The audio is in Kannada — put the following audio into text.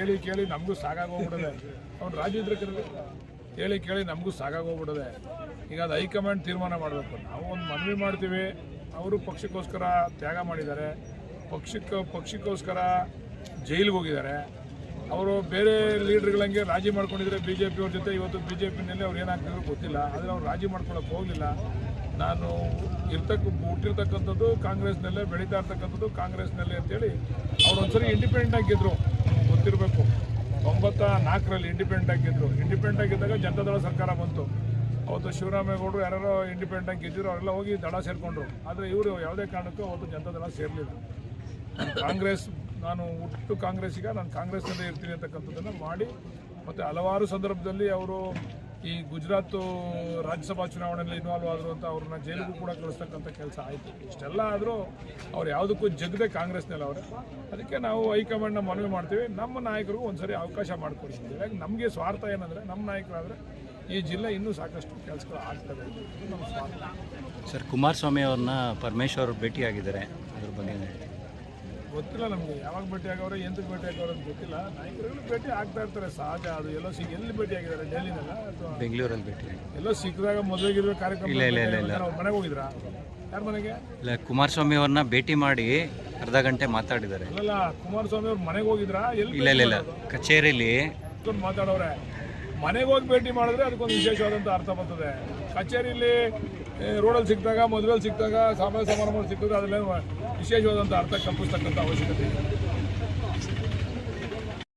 ಕೇಳಿ ಕೇಳಿ ನಮಗೂ ಸಾಕಾಗೋಗ್ಬಿಡದೆ. ಅವ್ನು ರಾಜೇಂದ್ರ ಕರೆದು ಕೇಳಿ ಕೇಳಿ ನಮಗೂ ಸಾಕಾಗೋಗ್ಬಿಡದೆ. ಈಗ ಅದು ಹೈಕಮಾಂಡ್ ತೀರ್ಮಾನ ಮಾಡಬೇಕು. ನಾವು ಒಂದು ಮನವಿ ಮಾಡ್ತೀವಿ. ಅವರು ಪಕ್ಷಕ್ಕೋಸ್ಕರ ತ್ಯಾಗ ಮಾಡಿದ್ದಾರೆ, ಪಕ್ಷಕ್ಕೋಸ್ಕರ ಜೈಲಿಗೆ ಹೋಗಿದ್ದಾರೆ. ಅವರು ಬೇರೆ ಲೀಡರ್ಗಳಂಗೆ ರಾಜಿ ಮಾಡ್ಕೊಂಡಿದ್ರೆ BJP ಅವ್ರ ಜೊತೆ, ಇವತ್ತು BJPನಲ್ಲಿ ಅವ್ರು ಏನಾಗ್ತಿದ್ರು ಗೊತ್ತಿಲ್ಲ. ಆದರೆ ಅವ್ರು ರಾಜಿ ಮಾಡ್ಕೊಳಕ್ಕೆ ಹೋಗಲಿಲ್ಲ. ನಾನು ಹುಟ್ಟಿರ್ತಕ್ಕಂಥದ್ದು ಕಾಂಗ್ರೆಸ್ನಲ್ಲೇ, ಬೆಳೀತಾ ಇರ್ತಕ್ಕಂಥದ್ದು ಕಾಂಗ್ರೆಸ್ನಲ್ಲೇ ಅಂತೇಳಿ ಅವ್ರು ಒಂದ್ಸರಿ ಇಂಡಿಪೆಂಡೆಂಟ್ ಆಗಿದ್ದರು. ಗೊತ್ತಿರಬೇಕು, 94ರಲ್ಲಿ ಇಂಡಿಪೆಂಡೆಂಟ್ ಆಗಿದ್ದರು. ಇಂಡಿಪೆಂಡೆಂಟ್ ಆಗಿದ್ದಾಗ ಜನತಾದಳ ಸರ್ಕಾರ ಬಂತು. ಅವತ್ತು ಶಿವರಾಮೇಗೌಡರು ಯಾರೋ ಇಂಡಿಪೆಂಡೆಂಟ್ ಆಗಿ ಗೆದ್ದರು, ಅವರೆಲ್ಲ ಹೋಗಿ ದಳ ಸೇರಿಕೊಂಡ್ರು. ಆದರೆ ಇವರು ಯಾವುದೇ ಕಾರಣಕ್ಕೂ ಅವತ್ತು ಜನತಾದಳ ಸೇರಲಿಲ್ಲ. ಕಾಂಗ್ರೆಸ್, ನಾನು ಹುಟ್ಟು ಕಾಂಗ್ರೆಸ್ಸಿಗ, ನಾನು ಕಾಂಗ್ರೆಸ್ನಲ್ಲೇ ಇರ್ತೀನಿ ಅಂತಕ್ಕಂಥದ್ದನ್ನು ಮಾಡಿ, ಮತ್ತು ಹಲವಾರು ಸಂದರ್ಭದಲ್ಲಿ ಅವರು ಈ ಗುಜರಾತ್ ರಾಜ್ಯಸಭಾ ಚುನಾವಣೆಯಲ್ಲಿ ಇನ್ವಾಲ್ವ್ ಆದರು ಅಂತ ಅವ್ರನ್ನ ಜೈಲಿಗೂ ಕೂಡ ಕಳಿಸ್ತಕ್ಕಂಥ ಕೆಲಸ ಆಯಿತು. ಇಷ್ಟೆಲ್ಲ ಆದರೂ ಅವ್ರು ಯಾವುದಕ್ಕೂ ಜಗದೆ ಕಾಂಗ್ರೆಸ್ನಲ್ಲಿ ಅವರು. ಅದಕ್ಕೆ ನಾವು ಹೈಕಮಾಂಡ್ನ ಮನವಿ ಮಾಡ್ತೀವಿ, ನಮ್ಮ ನಾಯಕರಿಗೂ ಒಂದ್ಸರಿ ಅವಕಾಶ ಮಾಡಿಕೊಡ್ತೀವಿ. ಯಾಕೆ ನಮಗೆ ಸ್ವಾರ್ಥ ಏನಂದರೆ, ನಮ್ಮ ನಾಯಕರಾದರೆ ಈ ಜಿಲ್ಲೆ ಇನ್ನೂ ಸಾಕಷ್ಟು ಕೆಲಸಗಳು ಆಗ್ತದೆ, ನಮ್ಮ ಸ್ವಾರ್ಥ. ಸರ್, ಕುಮಾರಸ್ವಾಮಿ ಅವ್ರನ್ನ ಪರಮೇಶ್ವರ್ ಭೇಟಿಯಾಗಿದ್ದಾರೆ, ಅದ್ರ ಬಗ್ಗೆ ಗೊತ್ತಿಲ್ಲ ನಮಗೆ. ಯಾವಾಗ ಭೇಟಿ ಆಗವ್ರೆ, ಎಂತಕ್ಕೆ ಭೇಟಿ ಆಗವ್ರೆ ಅಂತ ಗೊತ್ತಿಲ್ಲ. ನಾಯಕರುಗಳು ಭೇಟಿ ಆಗ್ತಾ ಇರ್ತಾರೆ, ಸಹಜ. ಅದು ಎಲ್ಲೋ ಎಲ್ಲಿ ಭೇಟಿ ಆಗಿದ್ದಾರೆ, ಡೆಲ್ಲಿನಲ್ಲ ಅಥವಾ ಬೆಂಗಳೂರಲ್ಲಿ ಭೇಟಿ? ಎಲ್ಲೋ ಸಿಕ್ಕಿದಾಗ ಮದುವೆಗಿರೋ ಕಾರ್ಯಕ್ರಮ ಅವ್ರ ಮನೆಗೆ ಹೋಗಿದ್ರಾ? ಯಾರ ಮನೆಗೆ? ಇಲ್ಲ, ಕುಮಾರಸ್ವಾಮಿ ಅವ್ರನ್ನ ಭೇಟಿ ಮಾಡಿ ಅರ್ಧ ಗಂಟೆ ಮಾತಾಡಿದ್ದಾರೆ. ಅಲ್ಲ, ಕುಮಾರಸ್ವಾಮಿ ಅವ್ರ ಮನೆಗೆ ಹೋಗಿದ್ರಾ? ಇಲ್ಲ, ಕಚೇರಿಯಲ್ಲಿ ಮಾತಾಡೋರೆ. ಮನೆಗೆ ಹೋಗಿ ಭೇಟಿ ಮಾಡಿದ್ರೆ ಅದಕ್ಕೊಂದು ವಿಶೇಷವಾದಂಥ ಅರ್ಥ ಬರ್ತದೆ. ಕಚೇರಿಯಲ್ಲಿ ರೋಡಲ್ಲಿ ಸಿಕ್ಕಿದಾಗ, ಮದುವೆಯಲ್ಲಿ ಸಿಕ್ಕಿದಾಗ, ಸಮಾರಂಭದಲ್ಲಿ ಸಿಕ್ಕಿದ್ರೆ ಅದರಲ್ಲಿ ವಿಶೇಷವಾದಂಥ ಅರ್ಥ ಕಲ್ಪಿಸ್ತಕ್ಕಂಥ ಅವಶ್ಯಕತೆ ಇದೆ.